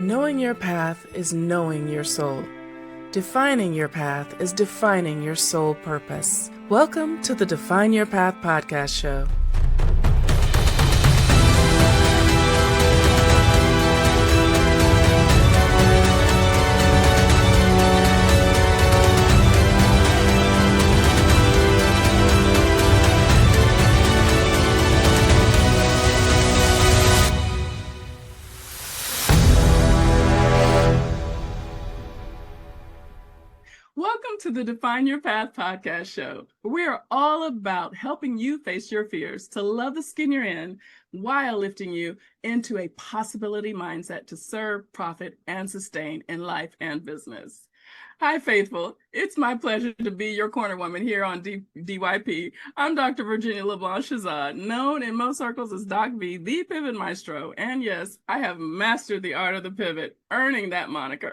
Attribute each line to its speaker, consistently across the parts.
Speaker 1: Knowing your path is knowing your soul. Defining your path is defining your soul purpose. Welcome to the Define Your Path podcast show. Welcome to the Define Your Path podcast show. We are all about helping you face your fears to love the skin you're in while lifting you into a possibility mindset to serve, profit, and sustain in life and business. Hi, Faithful. It's my pleasure to be your corner woman here on DYP. I'm Dr. Virginia LeBlanc-Shazad, known in most circles as DocV, the Pivot Maestro. And yes, I have mastered the art of the pivot, earning that moniker.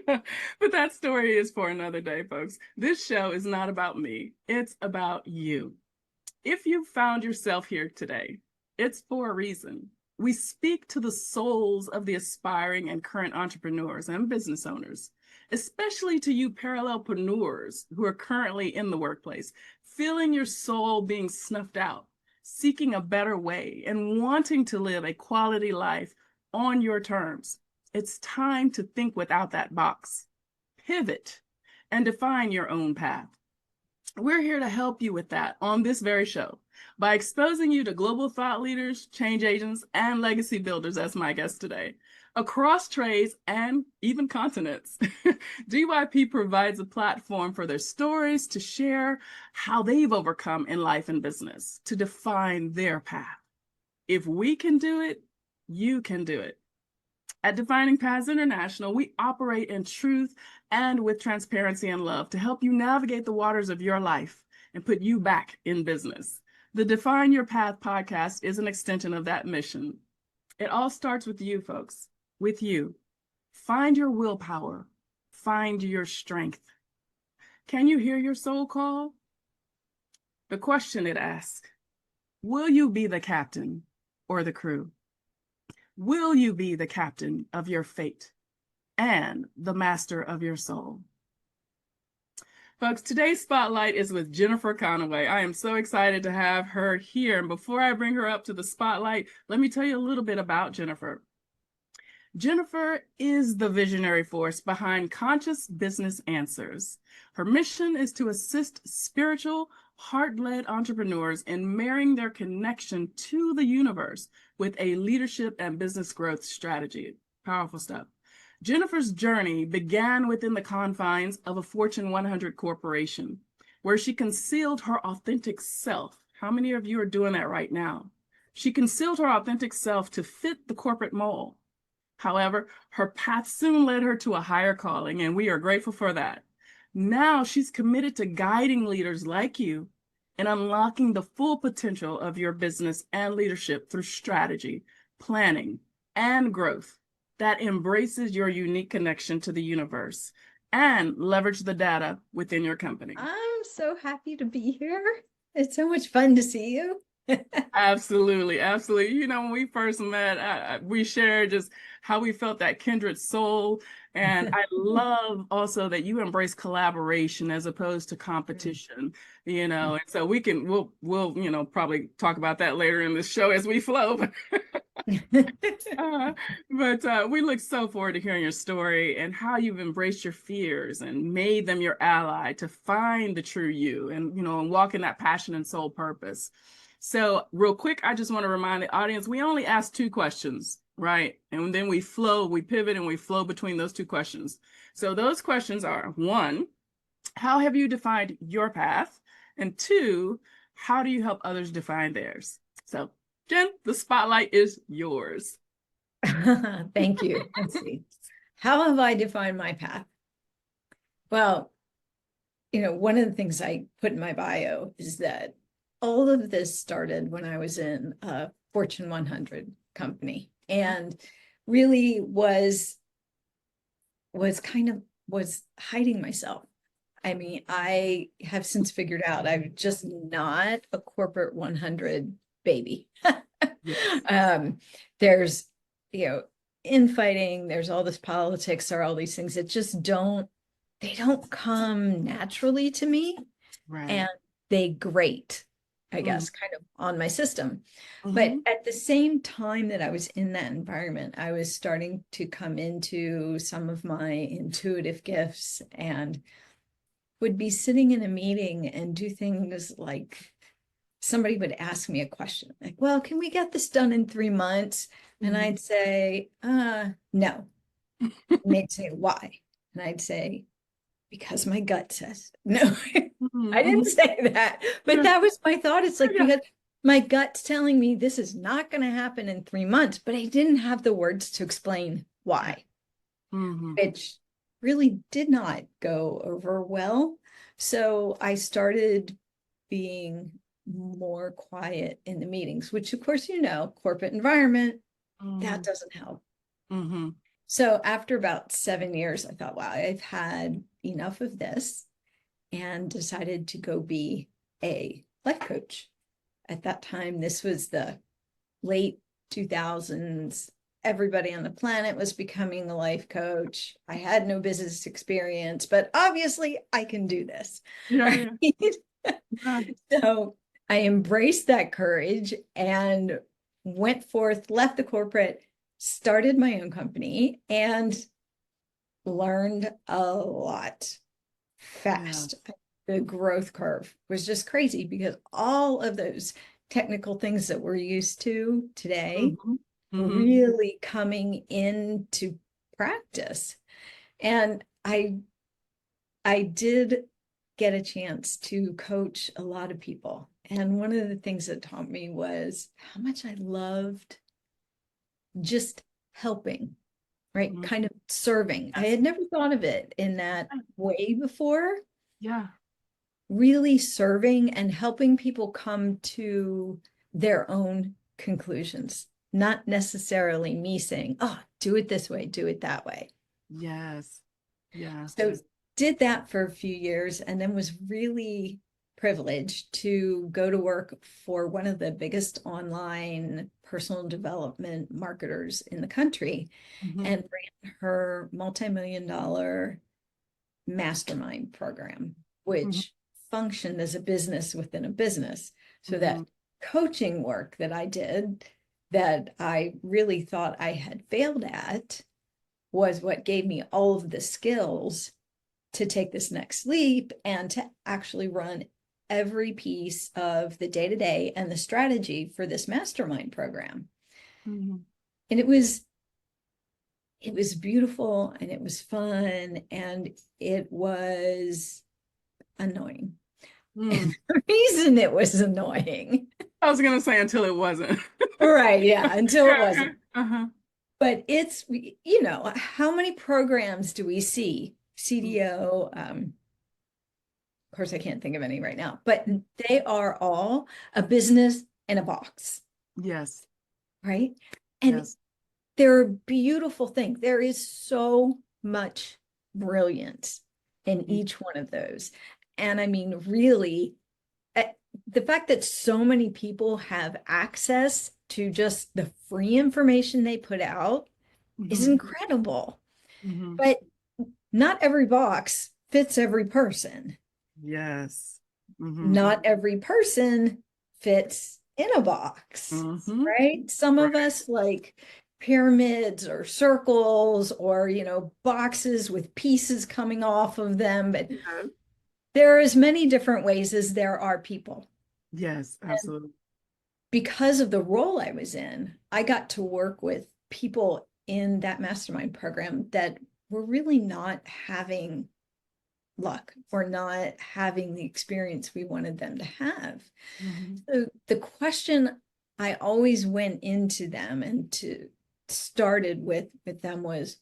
Speaker 1: But that story is for another day, folks. This show is not about me. It's about you. If you found yourself here today, it's for a reason. We speak to the souls of the aspiring and current entrepreneurs and business owners, especially to you parallelpreneurs who are currently in the workplace, feeling your soul being snuffed out, seeking a better way, and wanting to live a quality life on your terms. It's time to think without that box, pivot, and define your own path. We're here to help you with that on this very show by exposing you to global thought leaders, change agents, and legacy builders as my guest today. Across trades and even continents, DYP provides a platform for their stories to share how they've overcome in life and business to define their path. If we can do it, you can do it. At Defining Paths International, we operate in truth and with transparency and love to help you navigate the waters of your life and put you back in business. The Define Your Path podcast is an extension of that mission. It all starts with you, folks, with you. Find your willpower. Find your strength. Can you hear your soul call? The question it asks, will you be the captain or the crew? Will you be the captain of your fate and the master of your soul? Folks, today's spotlight is with Jennifer Conaway. I am so excited to have her here. And before I bring her up to the spotlight, let me tell you a little bit about Jennifer. Jennifer is the visionary force behind Conscious Business Answers. Her mission is to assist spiritual, heart-led entrepreneurs in marrying their connection to the universe with a leadership and business growth strategy. Powerful stuff. Jennifer's journey began within the confines of a Fortune 100 corporation, where she concealed her authentic self. How many of you are doing that right now? She concealed her authentic self to fit the corporate mold. However, her path soon led her to a higher calling, and we are grateful for that. Now she's committed to guiding leaders like you in unlocking the full potential of your business and leadership through strategy, planning, and growth that embraces your unique connection to the universe and leverage the data within your company.
Speaker 2: I'm so happy to be here. It's so much fun to see you.
Speaker 1: Absolutely, absolutely. You know, when we first met, we shared just how we felt that kindred soul. And I love also that you embrace collaboration as opposed to competition, you know, and so we'll, you know, probably talk about that later in the show as we flow. But we look so forward to hearing your story and how you've embraced your fears and made them your ally to find the true you and, you know, and walk in that passion and soul purpose. So real quick, I just want to remind the audience, we only ask 2 questions, right? And then we pivot and we flow between those 2 questions. So those questions are, 1, how have you defined your path? And 2, how do you help others define theirs? So Jen, the spotlight is yours.
Speaker 2: Thank you. Let's see. How have I defined my path? Well, you know, one of the things I put in my bio is that all of this started when I was in a Fortune 100 company and really was hiding myself. I mean, I have since figured out I'm just not a corporate 100 baby.
Speaker 1: Yes.
Speaker 2: There's, you know, infighting, there's all this politics, or all these things that just they don't come naturally to me.
Speaker 1: Right.
Speaker 2: And they grate, I guess, kind of on my system. But at the same time that I was in that environment, I was starting to come into some of my intuitive gifts, and would be sitting in a meeting and do things like somebody would ask me a question like, well, can we get this done in 3 months? And I'd say, no. And they'd say, why? And I'd say, because my gut says no. I didn't say that, but that was my thought. It's like, because my gut's telling me this is not going to happen in 3 months, but I didn't have the words to explain why, which really did not go over well. So I started being more quiet in the meetings, which of course, corporate environment, that doesn't help. So after about 7 years, I thought, wow, I've had enough of this, and decided to go be a life coach. At that time, this was the late 2000s. Everybody on the planet was becoming a life coach. I had no business experience, but obviously I can do this.
Speaker 1: Yeah.
Speaker 2: So I embraced that courage and went forth, left the corporate, started my own company, and learned a lot fast. The growth curve was just crazy, because all of those technical things that we're used to today were really coming into practice. And I did get a chance to coach a lot of people. And one of the things that taught me was how much I loved just helping, right? Kind of serving. I had never thought of it in that way before.
Speaker 1: Yeah.
Speaker 2: Really serving and helping people come to their own conclusions, not necessarily me saying, oh, do it this way, do it that way.
Speaker 1: Yes. Yeah.
Speaker 2: So did that for a few years, and then was really privileged to go to work for one of the biggest online personal development marketers in the country, and ran her multi-million-dollar mastermind program, which functioned as a business within a business. So that coaching work that I did, that I really thought I had failed at, was what gave me all of the skills to take this next leap and to actually run every piece of the day-to-day and the strategy for this mastermind program. And it was beautiful, and it was fun, and it was annoying. And the reason it was annoying,
Speaker 1: I was going to say, until it wasn't.
Speaker 2: right? Yeah, until it wasn't. But it's, how many programs do we see? CDO, of course, I can't think of any right now, but they are all a business in a box.
Speaker 1: Yes.
Speaker 2: Right? And they're a beautiful thing. There is so much brilliance in each one of those. And I mean, really, the fact that so many people have access to just the free information they put out is incredible. But not every box fits every person.
Speaker 1: Yes.
Speaker 2: Not every person fits in a box, right? Some of us like pyramids or circles, or, boxes with pieces coming off of them, but there are as many different ways as there are people.
Speaker 1: Yes, absolutely.
Speaker 2: And because of the role I was in, I got to work with people in that mastermind program that were really not having luck, or not having the experience we wanted them to have. So the question I always went into them and started with them was,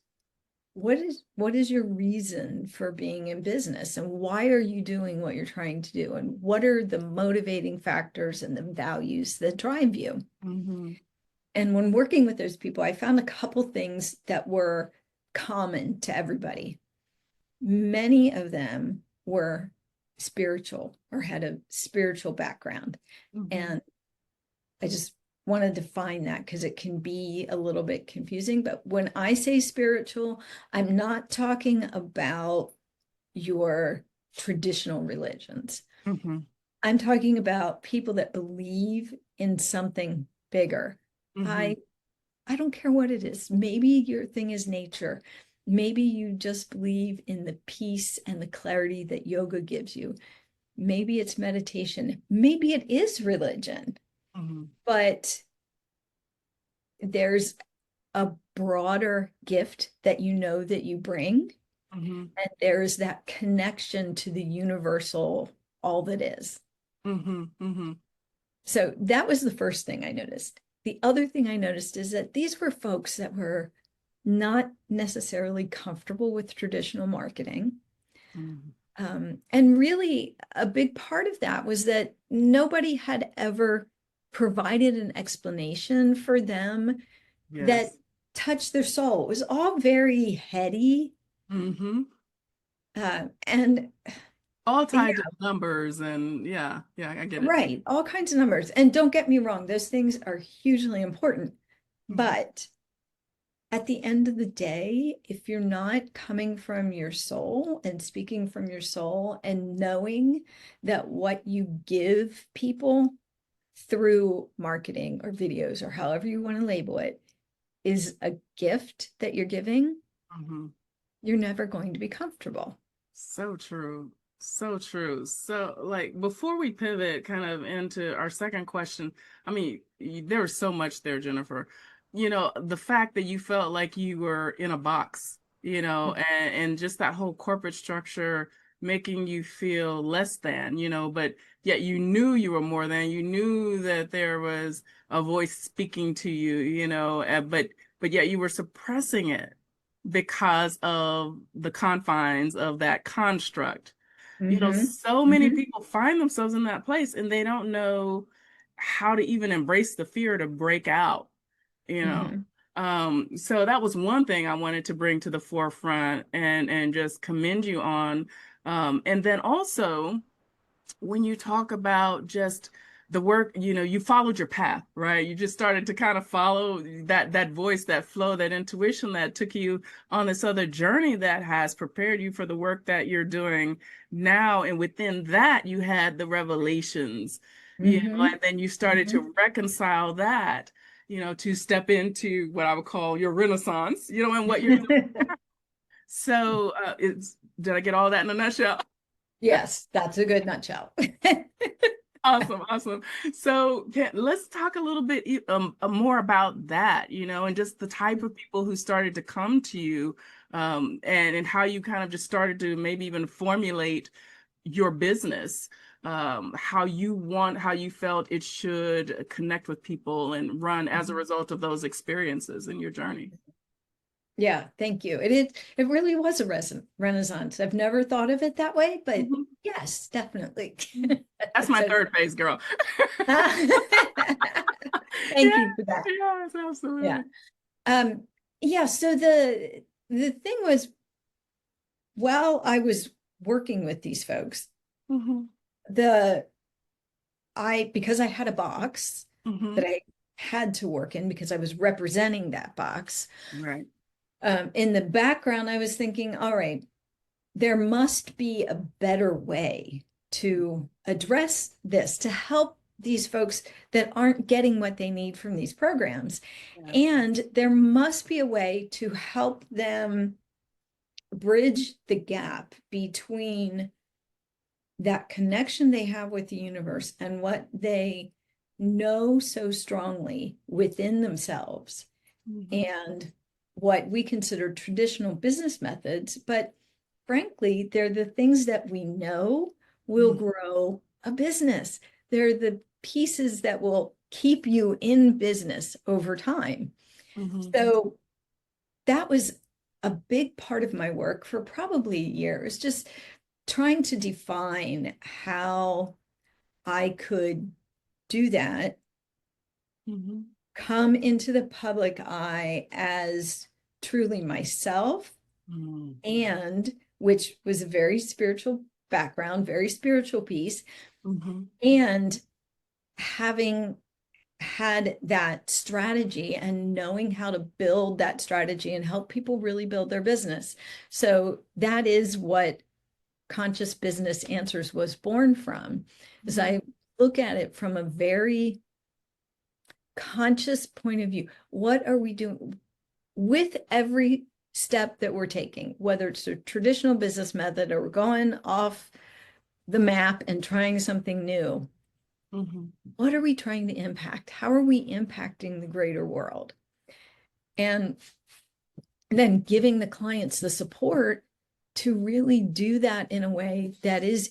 Speaker 2: what is your reason for being in business, and why are you doing what you're trying to do, and what are the motivating factors and the values that drive you? And when working with those people, I found a couple things that were common to everybody. Many of them were spiritual or had a spiritual background. And I just want to define that because it can be a little bit confusing. But when I say spiritual, I'm not talking about your traditional religions.
Speaker 1: Mm-hmm.
Speaker 2: I'm talking about people that believe in something bigger.
Speaker 1: Mm-hmm.
Speaker 2: I don't care what it is. Maybe your thing is nature. Maybe you just believe in the peace and the clarity that yoga gives you. Maybe it's meditation. Maybe it is religion.
Speaker 1: Mm-hmm.
Speaker 2: But there's a broader gift that you know that you bring.
Speaker 1: Mm-hmm.
Speaker 2: And there's that connection to the universal, all that is.
Speaker 1: Mm-hmm. Mm-hmm.
Speaker 2: So that was the first thing I noticed. The other thing I noticed is that these were folks that were not necessarily comfortable with traditional marketing. And really, a big part of that was that nobody had ever provided an explanation for them that
Speaker 1: Yes.
Speaker 2: touched their soul. It was all very heady.
Speaker 1: Mm-hmm.
Speaker 2: And
Speaker 1: All
Speaker 2: yeah,
Speaker 1: tied to numbers and yeah, I get it.
Speaker 2: right, all kinds of numbers. And don't get me wrong, those things are hugely important.
Speaker 1: Mm-hmm.
Speaker 2: But at the end of the day, if you're not coming from your soul and speaking from your soul and knowing that what you give people through marketing or videos or however you want to label it is a gift that you're giving,
Speaker 1: Mm-hmm.
Speaker 2: you're never going to be comfortable.
Speaker 1: So true. So true. So, like, before we pivot kind of into our second question, I mean, there was so much there, Jennifer. The fact that you felt like you were in a box, and just that whole corporate structure making you feel less than, but yet you knew you were more than, you knew that there was a voice speaking to you, but yet you were suppressing it because of the confines of that construct.
Speaker 2: Mm-hmm.
Speaker 1: So many
Speaker 2: Mm-hmm.
Speaker 1: people find themselves in that place and they don't know how to even embrace the fear to break out, you know.
Speaker 2: Mm-hmm.
Speaker 1: So that was one thing I wanted to bring to the forefront and just commend you on. And then also when you talk about just the work, you followed your path, right? You just started to kind of follow that voice, that flow, that intuition that took you on this other journey that has prepared you for the work that you're doing now. And within that, you had the revelations,
Speaker 2: Mm-hmm.
Speaker 1: and then you started
Speaker 2: Mm-hmm.
Speaker 1: to reconcile that, to step into what I would call your renaissance, and what you're doing. So, did I get all that in a nutshell?
Speaker 2: Yes, that's a good nutshell.
Speaker 1: Awesome, awesome. So let's talk a little bit more about that, and just the type of people who started to come to you, and how you kind of just started to maybe even formulate your business, how you felt it should connect with people and run as a result of those experiences in your journey.
Speaker 2: Yeah, thank you. It really was a renaissance. I've never thought of it that way, but
Speaker 1: Mhm.
Speaker 2: yes, definitely.
Speaker 1: That's my
Speaker 2: So
Speaker 1: third phase, girl.
Speaker 2: thank
Speaker 1: Yeah,
Speaker 2: you for that.
Speaker 1: yes,
Speaker 2: Yeah.
Speaker 1: absolutely.
Speaker 2: Yeah, so the thing was, while I was working with these folks,
Speaker 1: Hmm.
Speaker 2: the because I had a box
Speaker 1: Hmm.
Speaker 2: that I had to work in because I was representing that box.
Speaker 1: Right.
Speaker 2: In the background, I was thinking, all right, there must be a better way to address this to help these folks that aren't getting what they need from these programs.
Speaker 1: Yeah.
Speaker 2: And there must be a way to help them bridge the gap between that connection they have with the universe and what they know so strongly within themselves
Speaker 1: Mhm.
Speaker 2: and what we consider traditional business methods. But frankly, they're the things that we know will
Speaker 1: Mhm.
Speaker 2: grow a business. They're the pieces that will keep you in business over time.
Speaker 1: Mhm.
Speaker 2: So that was a big part of my work for probably years, just trying to define how I could do that,
Speaker 1: Mhm.
Speaker 2: come into the public eye as truly myself,
Speaker 1: Mhm.
Speaker 2: and which was a very spiritual background, very spiritual piece,
Speaker 1: Mhm.
Speaker 2: and having had that strategy and knowing how to build that strategy and help people really build their business. So that is what Conscious Business Answers was born from, is I look at it from a very conscious point of view. What are we doing with every step that we're taking, whether it's a traditional business method or we're going off the map and trying something new? What are we trying to impact? How are we impacting the greater world? And then giving the clients the support to really do that in a way that is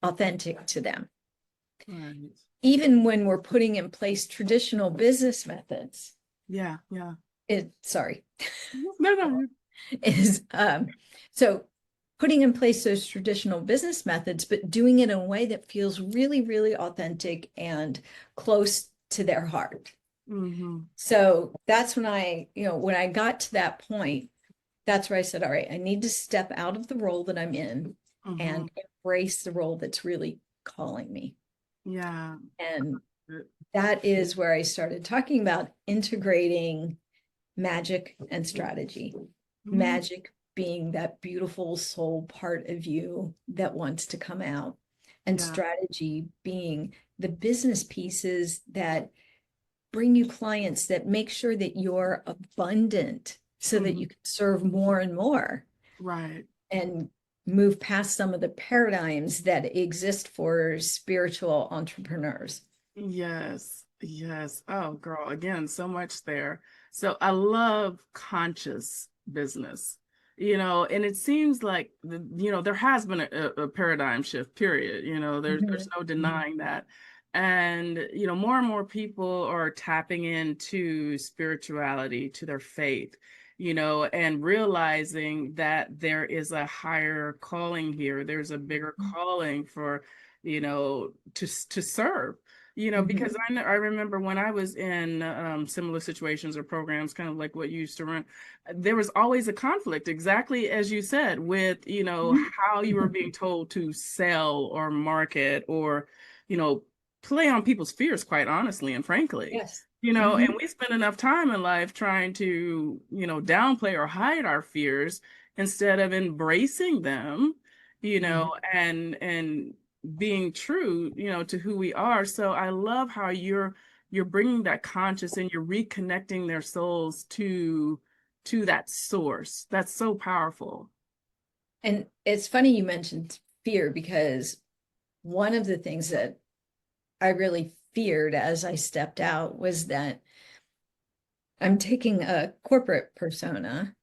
Speaker 2: authentic to them.
Speaker 1: Right.
Speaker 2: Even when we're putting in place traditional business methods.
Speaker 1: Yeah.
Speaker 2: Sorry.
Speaker 1: No.
Speaker 2: So putting in place those traditional business methods, but doing it in a way that feels really, really authentic and close to their heart. So that's when when I got to that point, that's where I said, all right, I need to step out of the role that I'm in and embrace the role that's really calling me.
Speaker 1: Yeah.
Speaker 2: And that is where I started talking about integrating magic and strategy. Magic being that beautiful soul part of you that wants to come out, and strategy being the business pieces that bring you clients that make sure that you're abundant so that you can serve more and more.
Speaker 1: Right.
Speaker 2: And move past some of the paradigms that exist for spiritual entrepreneurs.
Speaker 1: Yes. Oh, girl, again, so much there. So I love conscious business, and it seems like, there has been a paradigm shift, period. There's no denying that. And, more and more people are tapping into spirituality, to their faith, and realizing that there is a higher calling here. There's a bigger calling for, to serve. Because I remember when I was in similar situations or programs, kind of like what you used to run, there was always a conflict, exactly as you said, with, how you were being told to sell or market or, play on people's fears, quite honestly and frankly.
Speaker 2: Yes.
Speaker 1: And we spend enough time in life trying to, downplay or hide our fears instead of embracing them, and being true, to who we are. So I love how you're bringing that conscious and you're reconnecting their souls to that source. That's so powerful.
Speaker 2: And it's funny you mentioned fear, because one of the things that I really feared as I stepped out was that I'm taking a corporate persona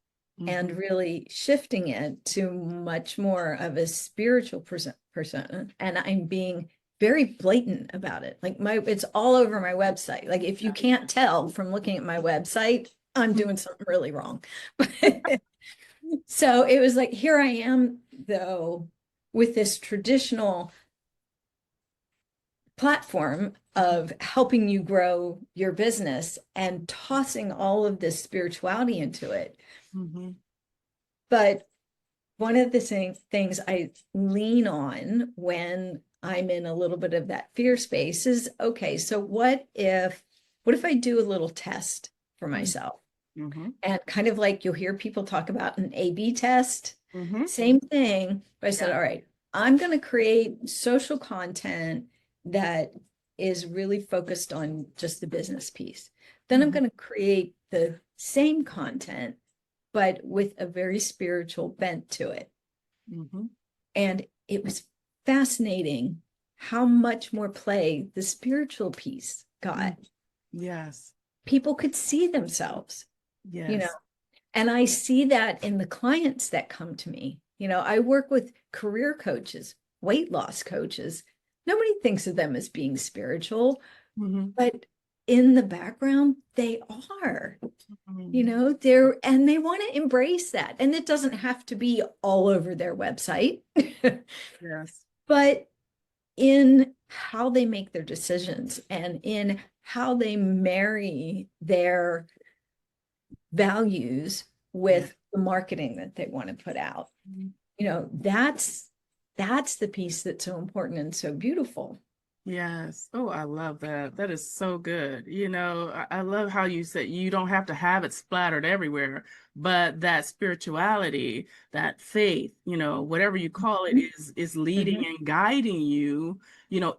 Speaker 2: and really shifting it to much more of a spiritual persona. And I'm being very blatant about it. Like it's all over my website. Like if you can't tell from looking at my website, I'm doing something really wrong. So it was like, here I am though, with this traditional platform of helping you grow your business and tossing all of this spirituality into it. But one of the things I lean on when I'm in a little bit of that fear space is, okay, so what if I do a little test for myself? And kind of like you'll hear people talk about an A/B test, same thing. But I said, all right, I'm going to create social content that is really focused on just the business piece. Then I'm going to create the same content, but with a very spiritual bent to it. And it was fascinating how much more play the spiritual piece got.
Speaker 1: Yes.
Speaker 2: People could see themselves,
Speaker 1: Yes.
Speaker 2: And I see that in the clients that come to me. I work with career coaches, weight loss coaches. Nobody thinks of them as being spiritual, but in the background, they are, and they want to embrace that. And it doesn't have to be all over their website.
Speaker 1: Yes.
Speaker 2: But in how they make their decisions and in how they marry their values with the marketing that they want to put out. That's the piece that's so important and so beautiful.
Speaker 1: Yes. Oh, I love that. That is so good. I love how you said you don't have to have it splattered everywhere, but that spirituality, that faith, whatever you call it, is leading
Speaker 2: Mhm.
Speaker 1: and guiding you,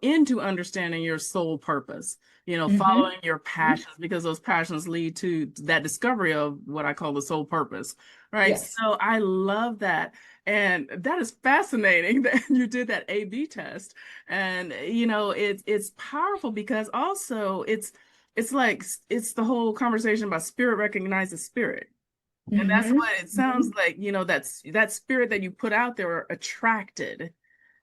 Speaker 1: into understanding your soul purpose,
Speaker 2: Mhm.
Speaker 1: following your passions, because those passions lead to that discovery of what I call the soul purpose. Right.
Speaker 2: Yes.
Speaker 1: So I love that. And that is fascinating that you did that A/B test. And it's powerful because also it's like it's the whole conversation about spirit recognizes spirit. And that's
Speaker 2: Mhm.
Speaker 1: what it sounds like, that's that spirit that you put out there are attracted,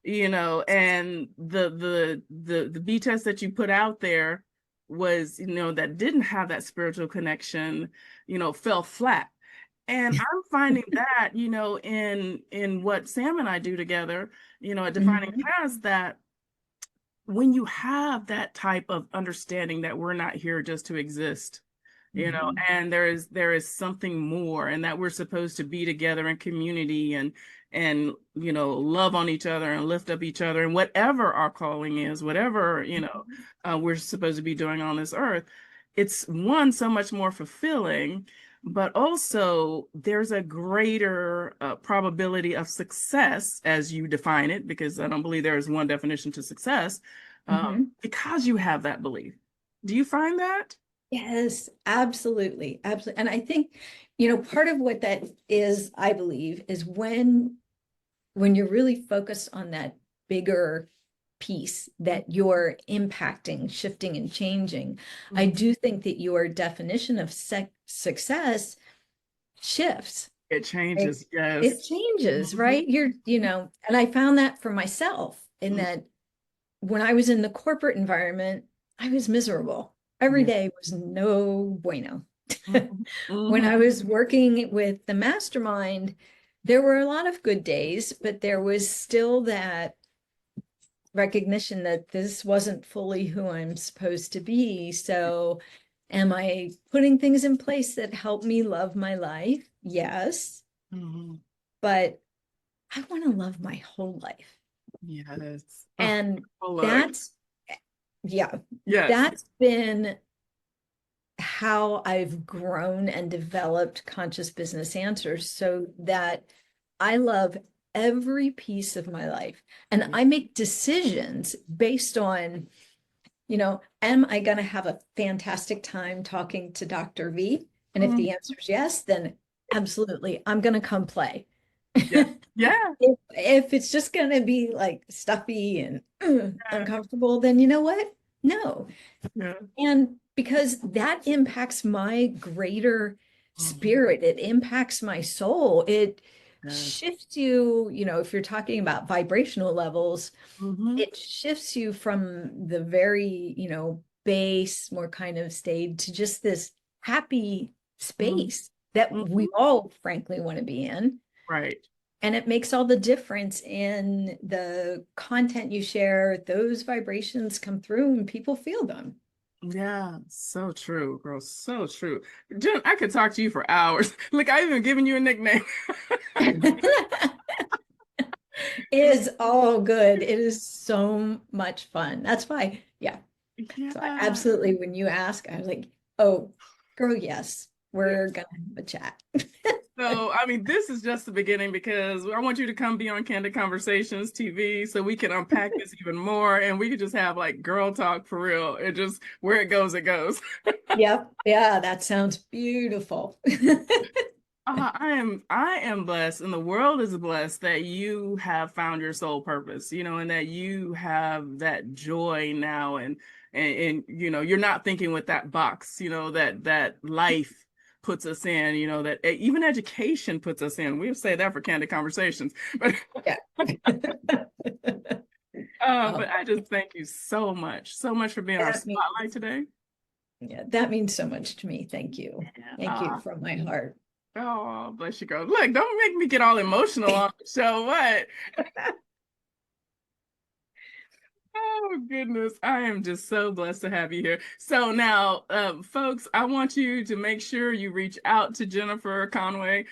Speaker 1: and the B test that you put out there was, that didn't have that spiritual connection, fell flat. And I'm finding that, in what Sam and I do together, at Defining
Speaker 2: Mhm.
Speaker 1: Paths, that when you have that type of understanding that we're not here just to exist,
Speaker 2: Mhm.
Speaker 1: and there is something more, and that we're supposed to be together in community and love on each other and lift up each other, and whatever our calling is, whatever we're supposed to be doing on this earth, it's one so much more fulfilling, but also there's a greater probability of success as you define it, because I don't believe there is one definition to success,
Speaker 2: Mhm.
Speaker 1: because you have that belief. Do you find that?
Speaker 2: Yes, absolutely. Absolutely. And I think, part of what that is, I believe, is when you're really focused on that bigger piece that you're impacting, shifting, and changing, I
Speaker 1: Mhm.
Speaker 2: do think that your definition of success shifts.
Speaker 1: It
Speaker 2: Right?
Speaker 1: changes,
Speaker 2: It
Speaker 1: yes.
Speaker 2: changes,
Speaker 1: Mhm.
Speaker 2: right? And I found that for myself in
Speaker 1: Mhm.
Speaker 2: that when I was in the corporate environment, I was miserable. Every
Speaker 1: Yeah.
Speaker 2: day was no bueno.
Speaker 1: Mhm.
Speaker 2: When
Speaker 1: Mhm.
Speaker 2: I was working with the mastermind, there were a lot of good days, but there was still that recognition that this wasn't fully who I'm supposed to be. So, am I putting things in place that help me love my life? Yes,
Speaker 1: Mhm.
Speaker 2: but I want to love my whole life.
Speaker 1: Yes. Oh,
Speaker 2: And
Speaker 1: full life.
Speaker 2: that's, yeah,
Speaker 1: Yes.
Speaker 2: that's been how I've grown and developed conscious business answers so that I love every piece of my life. And I make decisions based on, am I going to have a fantastic time talking to Dr. V? And if
Speaker 1: Mhm.
Speaker 2: the answer is yes, then absolutely, I'm going to come play.
Speaker 1: Yeah. Yeah.
Speaker 2: If it's just going to be like stuffy and
Speaker 1: Yeah.
Speaker 2: uncomfortable, then you know what? No.
Speaker 1: Yeah.
Speaker 2: And because that impacts my greater
Speaker 1: Mhm.
Speaker 2: spirit, it impacts my soul. It
Speaker 1: Yes.
Speaker 2: shifts you, if you're talking about vibrational levels,
Speaker 1: Mhm.
Speaker 2: it shifts you from the very, base, more kind of state to just this happy
Speaker 1: Mhm.
Speaker 2: space that we
Speaker 1: Mhm.
Speaker 2: all frankly want to be in.
Speaker 1: Right.
Speaker 2: And it makes all the difference in the content you share. Those vibrations come through and people feel them.
Speaker 1: Yeah, so true, girl. So true. Jen, I could talk to you for hours. Look, I even given you a nickname.
Speaker 2: It is all good. It is so much fun. That's why, yeah. So I
Speaker 1: Yeah.
Speaker 2: absolutely, when you ask, I was like, oh, girl, yes,
Speaker 1: Yeah.
Speaker 2: we're gonna have a chat.
Speaker 1: So, I mean, this is just the beginning, because I want you to come be on Candid Conversations TV so we can unpack this even more, and we could just have like girl talk for real. It just where it goes, it goes.
Speaker 2: Yep. Yeah, that sounds beautiful.
Speaker 1: I am blessed, and the world is blessed that you have found your soul purpose, and that you have that joy now, and you're not thinking with that box, that life puts us in, that even education puts us in. We'll say that for Candid Conversations, but
Speaker 2: Yeah.
Speaker 1: but
Speaker 2: Oh,
Speaker 1: I just thank you so much for being our
Speaker 2: that means,
Speaker 1: spotlight today.
Speaker 2: yeah, that means so much to me. Thank you.
Speaker 1: Yeah.
Speaker 2: Thank you from my heart.
Speaker 1: Oh, bless you, girl. Look, don't make me get all emotional on the show. What? Oh, goodness. I am just so blessed to have you here. So now, folks, I want you to make sure you reach out to Jennifer Conaway.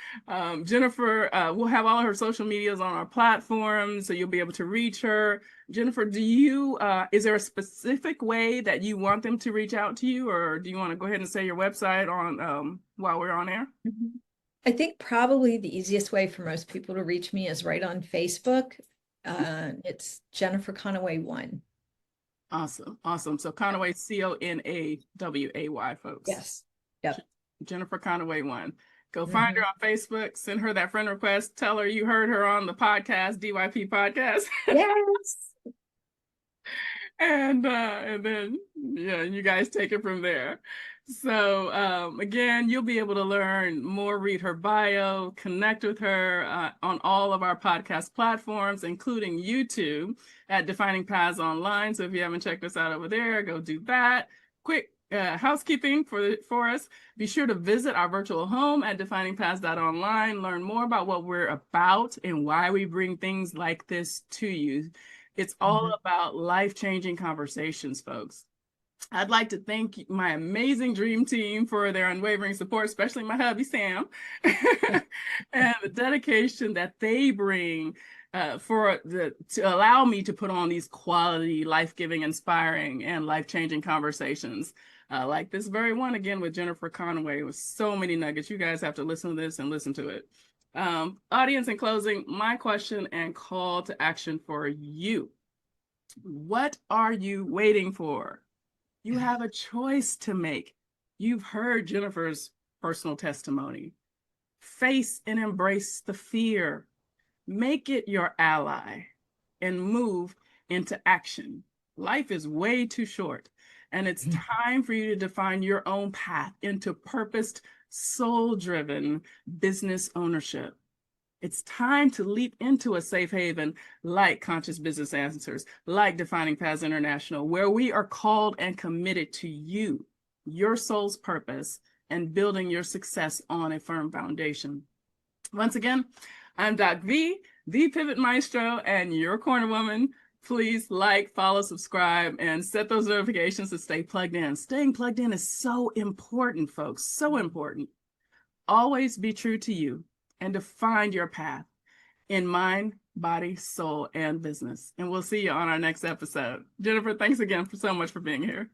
Speaker 1: Jennifer, we'll have all her social medias on our platform, so you'll be able to reach her. Jennifer, is there a specific way that you want them to reach out to you, or do you want to go ahead and say your website on while we're on air?
Speaker 2: I think probably the easiest way for most people to reach me is right on Facebook. It's Jennifer Conaway 1.
Speaker 1: Awesome. Awesome. So Conaway, Conaway, folks.
Speaker 2: Yes. Yep.
Speaker 1: Jennifer Conaway 1. Go find her on Facebook, send her that friend request, tell her you heard her on the podcast, DYP podcast.
Speaker 2: Yes.
Speaker 1: And then you guys take it from there. So again, you'll be able to learn more, read her bio, connect with her on all of our podcast platforms, including YouTube at Defining Paths Online. So if you haven't checked us out over there, go do that. Quick housekeeping for us. Be sure to visit our virtual home at definingpaths.online. Learn more about what we're about and why we bring things like this to you. It's all about life-changing conversations, folks. I'd like to thank my amazing dream team for their unwavering support, especially my hubby, Sam, and the dedication that they bring to allow me to put on these quality, life-giving, inspiring, and life-changing conversations like this very one, again, with Jennifer Conaway, with so many nuggets. You guys have to listen to this and listen to it. Audience, in closing, my question and call to action for you. What are you waiting for? You have a choice to make. You've heard Jennifer's personal testimony. Face and embrace the fear. Make it your ally and move into action. Life is way too short, and it's time for you to define your own path into purposed, soul-driven business ownership. It's time to leap into a safe haven like Conscious Business Answers, like Defining Paths International, where we are called and committed to you, your soul's purpose, and building your success on a firm foundation. Once again, I'm DocV, the Pivot Maestro, and your corner woman. Please like, follow, subscribe, and set those notifications to stay plugged in. Staying plugged in is so important, folks, so important. Always be true to you and define your path in mind, body, soul, and business. And we'll see you on our next episode. Jennifer, thanks again so much for being here.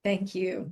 Speaker 2: Thank you.